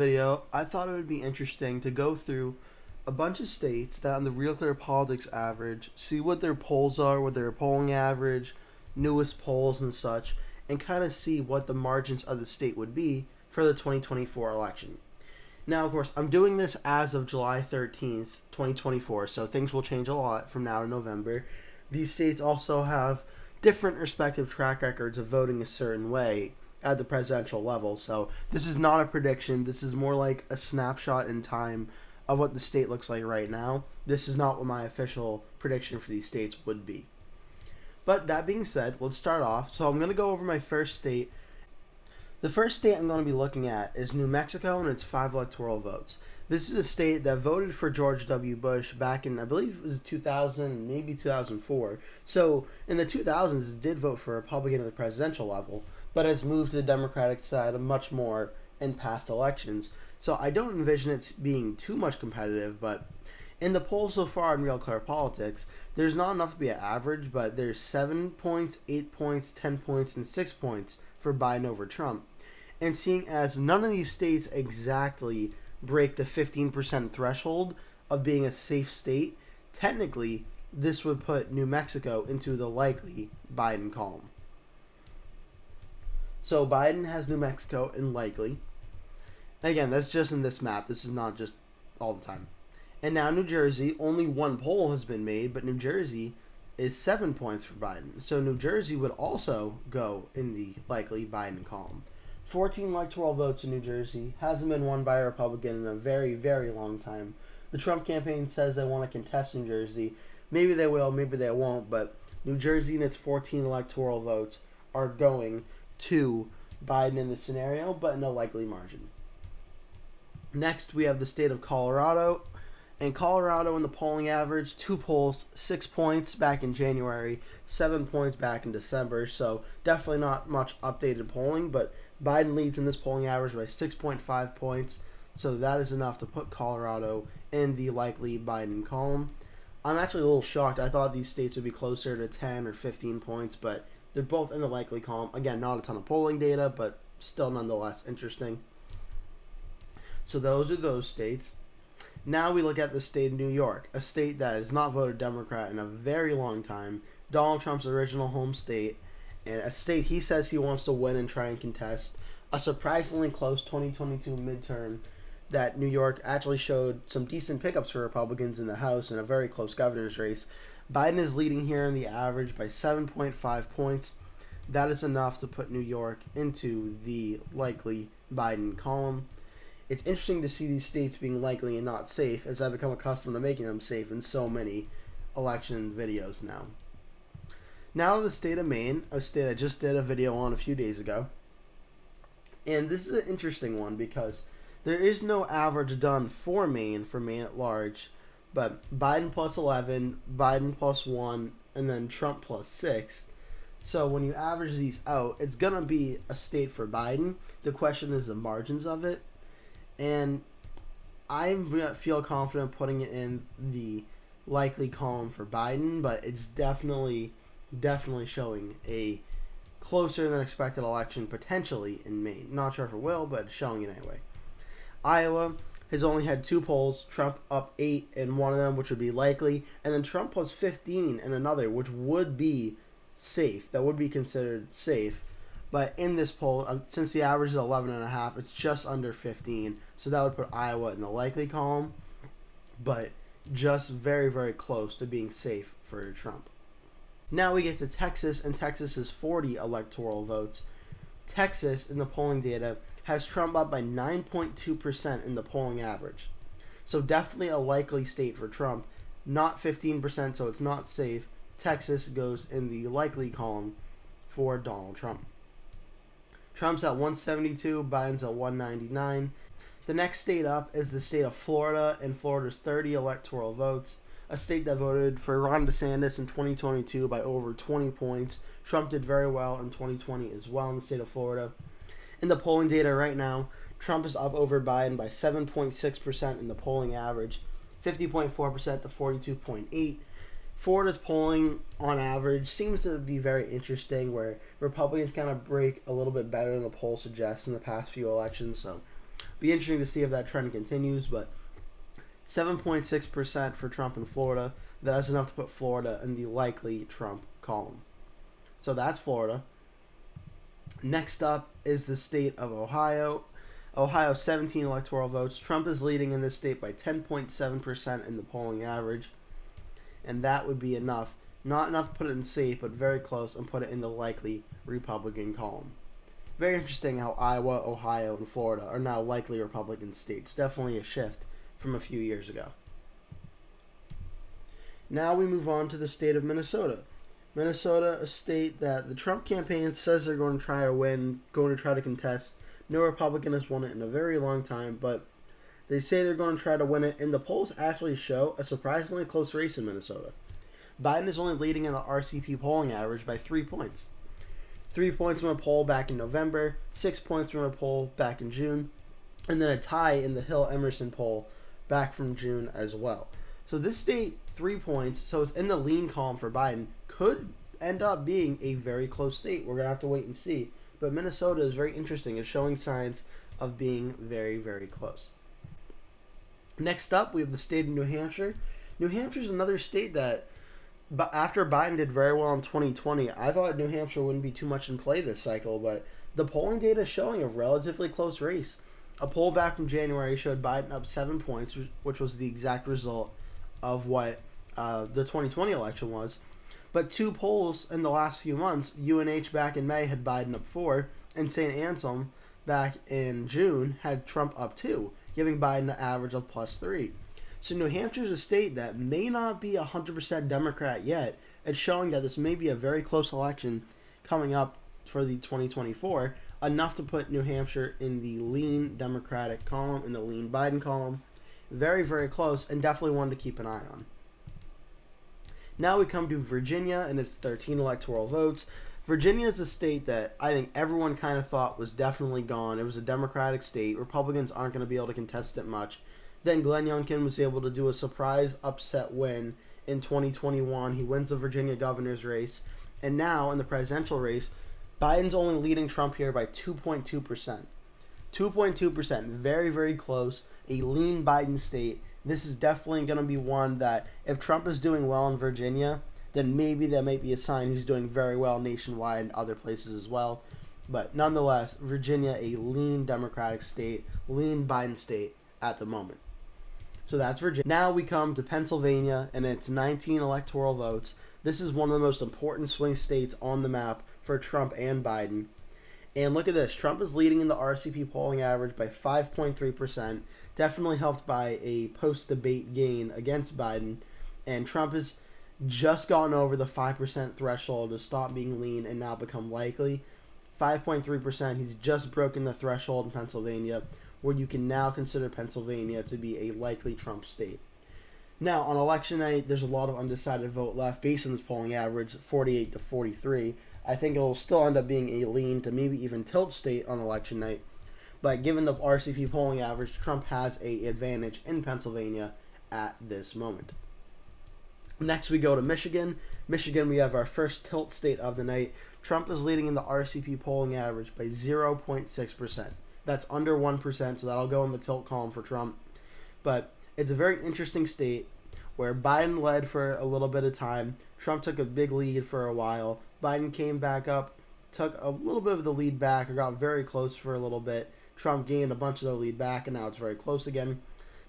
Video, I thought it would be interesting to go through a bunch of states that on the Real Clear Politics average, see what their polls are, what their polling average, newest polls and such, and kind of see what the margins of the state would be for the 2024 election. Now, of course, I'm doing this as of July 13th, 2024, so things will change a lot from now to November. These states also have different respective track records of voting a certain way at the presidential level. So this is not a prediction. This is more like a snapshot in time of what the state looks like right now. This is not what my official prediction for these states would be. But that being said, let's start off. So I'm going to go over my first state. The first state I'm going to be looking at is New Mexico, and it's 5 electoral votes. This is a state that voted for George W. Bush back in, I believe it was 2000, maybe 2004. So in the 2000s, it did vote for a Republican at the presidential level, but has moved to the Democratic side much more in past elections. So I don't envision it being too much competitive, but in the polls so far in Real Clear Politics, there's not enough to be an average, but there's 7 points, 8 points, 10 points, and 6 points for Biden over Trump. And seeing as none of these states exactly break the 15% threshold of being a safe state, technically this would put New Mexico into the likely Biden column. So Biden has New Mexico in likely. Again, that's just in this map. This is not just all the time. And now New Jersey, only one poll has been made, but New Jersey is 7 points for Biden. So New Jersey would also go in the likely Biden column. 14 electoral votes in New Jersey. Hasn't been won by a Republican in a very, very long time. The Trump campaign says they want to contest New Jersey. Maybe they will, maybe they won't, but New Jersey and its 14 electoral votes are going to Biden in this scenario, but in a likely margin. Next, we have the state of Colorado. And Colorado in the polling average, 2 polls, 6 points back in January, 7 points back in December. So definitely not much updated polling, but Biden leads in this polling average by 6.5 points. So that is enough to put Colorado in the likely Biden column. I'm actually a little shocked. I thought these states would be closer to 10 or 15 points, but they're both in the likely column. Again, not a ton of polling data, but still nonetheless interesting. So those are those states. Now we look at the state of New York, a state that has not voted Democrat in a very long time, Donald Trump's original home state, and a state he says he wants to win and try and contest. A surprisingly close 2022 midterm that New York actually showed some decent pickups for Republicans in the House in a very close governor's race. Biden is leading here in the average by 7.5 points. That is enough to put New York into the likely Biden column. It's interesting to see these states being likely and not safe, as I've become accustomed to making them safe in so many election videos now. Now to the state of Maine, a state I just did a video on a few days ago. And this is an interesting one because there is no average done for Maine at large, but Biden plus 11, Biden plus 1, and then Trump plus 6. So when you average these out, it's going to be a state for Biden. The question is the margins of it. And I feel confident putting it in the likely column for Biden, but it's definitely showing a closer than expected election potentially in Maine. Not sure if it will, but showing it anyway. Iowa has only had 2 polls, Trump up 8 in one of them, which would be likely, and then Trump plus 15 in another, which would be safe. That would be considered safe. But in this poll, since the average is 11.5, it's just under 15. So that would put Iowa in the likely column, but just very, very close to being safe for Trump. Now we get to Texas, and Texas has 40 electoral votes. Texas, in the polling data, has Trump up by 9.2% in the polling average. So definitely a likely state for Trump. Not 15%, so it's not safe. Texas goes in the likely column for Donald Trump. Trump's at 172, Biden's at 199. The next state up is the state of Florida, and Florida's 30 electoral votes. A state that voted for Ron DeSantis in 2022 by over 20 points. Trump did very well in 2020 as well in the state of Florida. In the polling data right now, Trump is up over Biden by 7.6% in the polling average, 50.4% to 42.8%. Florida's polling on average seems to be very interesting, where Republicans kind of break a little bit better than the poll suggests in the past few elections. So Be interesting to see if that trend continues, but 7.6% for Trump in Florida. That is enough to put Florida in the likely Trump column. So that's Florida. Next up is the state of Ohio. Ohio, 17 electoral votes. Trump is leading in this state by 10.7% in the polling average. And that would be enough. Not enough to put it in safe, but very close, and put it in the likely Republican column. Very interesting how Iowa, Ohio, and Florida are now likely Republican states. Definitely a shift from a few years ago. Now we move on to the state of Minnesota. Minnesota, a state that the Trump campaign says they're going to try to win, going to try to contest. No Republican has won it in a very long time, but they say they're going to try to win it, and the polls actually show a surprisingly close race in Minnesota. Biden is only leading in the RCP polling average by 3 points. 3 points from a poll back in November, 6 points from a poll back in June, and then a tie in the Hill-Emerson poll back from June as well. So this state, 3 points, so it's in the lean column for Biden, could end up being a very close state. We're going to have to wait and see. But Minnesota is very interesting. It's showing signs of being very, very close. Next up, we have the state of New Hampshire. New Hampshire is another state that, after Biden did very well in 2020, I thought New Hampshire wouldn't be too much in play this cycle, but the polling data is showing a relatively close race. A poll back from January showed Biden up 7 points, which was the exact result of what the 2020 election was. But 2 polls in the last few months, UNH back in May had Biden up 4, and St. Anselm back in June had Trump up 2, giving Biden an average of +3. So New Hampshire is a state that may not be 100% Democrat yet. It's showing that this may be a very close election coming up for the 2024, enough to put New Hampshire in the lean Democratic column, in the lean Biden column. Very, very close, and definitely one to keep an eye on. Now we come to Virginia, and it's 13 electoral votes. Virginia is a state that I think everyone kind of thought was definitely gone. It was a Democratic state. Republicans aren't going to be able to contest it much. Then Glenn Youngkin was able to do a surprise upset win in 2021. He wins the Virginia governor's race. And now in the presidential race, Biden's only leading Trump here by 2.2%. 2.2%. Very, very close. A lean Biden state. This is definitely going to be one that if Trump is doing well in Virginia, then maybe that might be a sign he's doing very well nationwide and other places as well. But nonetheless, Virginia, a lean Democratic state, lean Biden state at the moment. So that's Virginia. Now we come to Pennsylvania, and it's 19 electoral votes. This is one of the most important swing states on the map for Trump and Biden. And look at this. Trump is leading in the RCP polling average by 5.3%. Definitely helped by a post-debate gain against Biden. And Trump has just gotten over the 5% threshold to stop being lean and now become likely. 5.3%. He's just broken the threshold in Pennsylvania, where you can now consider Pennsylvania to be a likely Trump state. Now, on election night, there's a lot of undecided vote left based on this polling average, 48 to 43. I think it will still end up being a lean to maybe even tilt state on election night. But given the RCP polling average, Trump has an advantage in Pennsylvania at this moment. Next, we go to Michigan. Michigan, we have our first tilt state of the night. Trump is leading in the RCP polling average by 0.6%. That's under 1%, so that'll go in the tilt column for Trump. But it's a very interesting state where Biden led for a little bit of time. Trump took a big lead for a while. Biden came back up, took a little bit of the lead back, or got very close for a little bit. Trump gained a bunch of the lead back, and now it's very close again.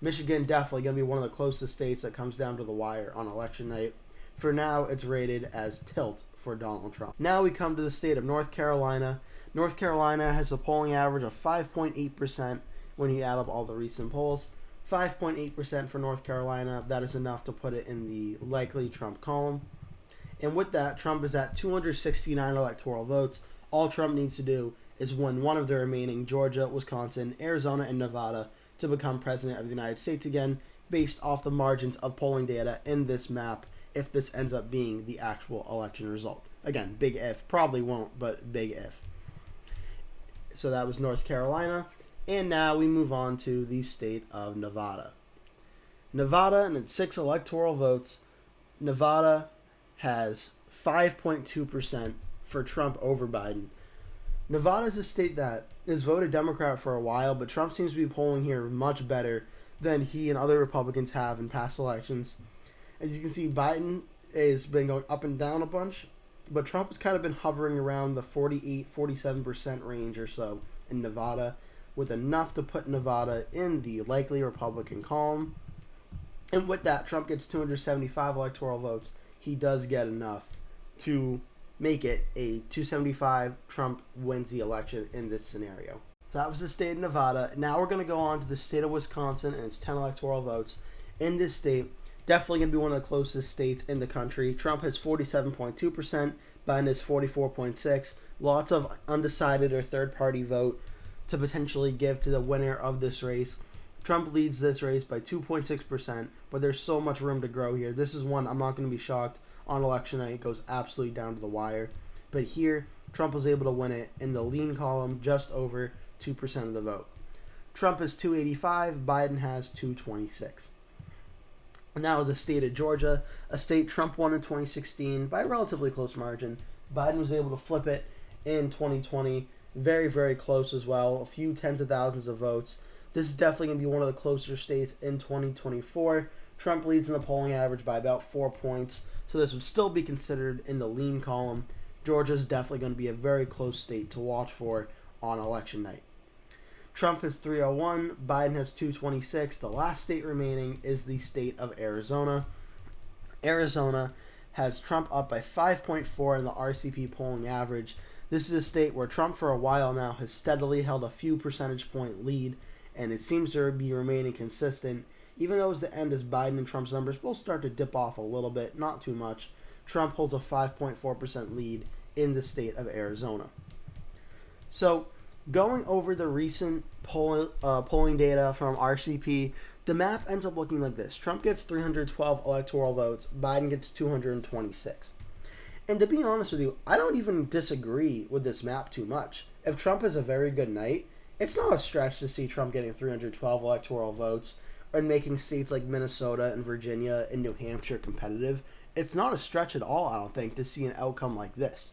Michigan definitely going to be one of the closest states that comes down to the wire on election night. For now, it's rated as tilt for Donald Trump. Now we come to the state of North Carolina. North Carolina has a polling average of 5.8% when you add up all the recent polls. 5.8% for North Carolina. That is enough to put it in the likely Trump column. And with that, Trump is at 269 electoral votes. All Trump needs to do is win one of the remaining Georgia, Wisconsin, Arizona, and Nevada to become president of the United States again, based off the margins of polling data in this map, if this ends up being the actual election result. Again, big if. Probably won't, but big if. So that was North Carolina. And now we move on to the state of Nevada. Nevada, and its 6 electoral votes, Nevada has 5.2% for Trump over Biden. Nevada is a state that is voted Democrat for a while, but Trump seems to be polling here much better than he and other Republicans have in past elections. As you can see, Biden has been going up and down a bunch, but Trump has kind of been hovering around the 47% range or so in Nevada, with enough to put Nevada in the likely Republican column. And with that, Trump gets 275 electoral votes. He does get enough to make it a 275. Trump wins the election in this scenario. So that was the state of Nevada. Now we're going to go on to the state of Wisconsin and its 10 electoral votes. In this state, definitely going to be one of the closest states in the country. Trump has 47.2%. Biden has 44.6%. Lots of undecided or third-party vote to potentially give to the winner of this race. Trump leads this race by 2.6%, but there's so much room to grow here. This is one I'm not going to be shocked on election night. It goes absolutely down to the wire. But here, Trump was able to win it in the lean column, just over 2% of the vote. Trump is 285, Biden has 226. Now the state of Georgia, a state Trump won in 2016 by a relatively close margin. Biden was able to flip it in 2020. Very, very close as well. A few tens of thousands of votes. This is definitely going to be one of the closer states in 2024. Trump leads in the polling average by about 4 points, so this would still be considered in the lean column. Georgia is definitely going to be a very close state to watch for on election night. Trump has 301, Biden has 226. The last state remaining is the state of Arizona. Arizona has Trump up by 5.4 in the RCP polling average. This is a state where Trump for a while now has steadily held a few percentage point lead, and it seems to be remaining consistent. Even though as the end as Biden and Trump's numbers will start to dip off a little bit, not too much, Trump holds a 5.4% lead in the state of Arizona. So, going over the recent polling data from RCP, the map ends up looking like this. Trump gets 312 electoral votes, Biden gets 226. And to be honest with you, I don't even disagree with this map too much. If Trump has a very good night, it's not a stretch to see Trump getting 312 electoral votes and making states like Minnesota and Virginia and New Hampshire competitive. It's not a stretch at all, I don't think, to see an outcome like this.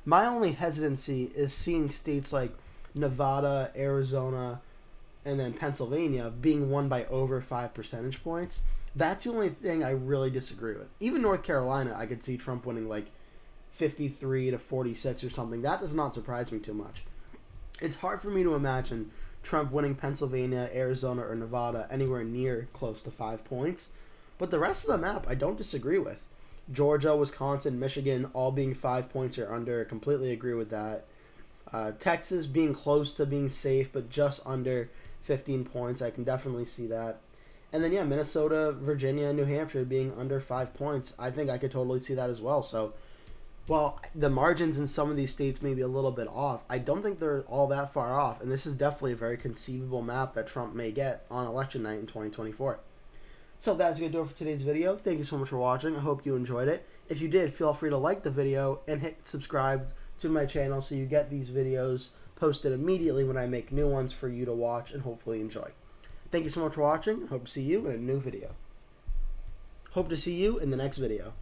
My only hesitancy is seeing states like Nevada, Arizona, and then Pennsylvania being won by over 5 percentage points. That's the only thing I really disagree with. Even North Carolina, I could see Trump winning like 53 to 46 or something. That does not surprise me too much. It's hard for me to imagine Trump winning Pennsylvania, Arizona, or Nevada anywhere near close to 5 points. But the rest of the map, I don't disagree with. Georgia, Wisconsin, Michigan, all being 5 points or under. Completely agree with that. Texas being close to being safe, but just under 15 points. I can definitely see that. And then, yeah, Minnesota, Virginia, and New Hampshire being under 5 points. I think I could totally see that as well. So, while the margins in some of these states may be a little bit off, I don't think they're all that far off. And this is definitely a very conceivable map that Trump may get on election night in 2024. So that's going to do it for today's video. Thank you so much for watching. I hope you enjoyed it. If you did, feel free to like the video and hit subscribe to my channel so you get these videos posted immediately when I make new ones for you to watch and hopefully enjoy. Thank you so much for watching. Hope to see you in a new video. Hope to see you in the next video.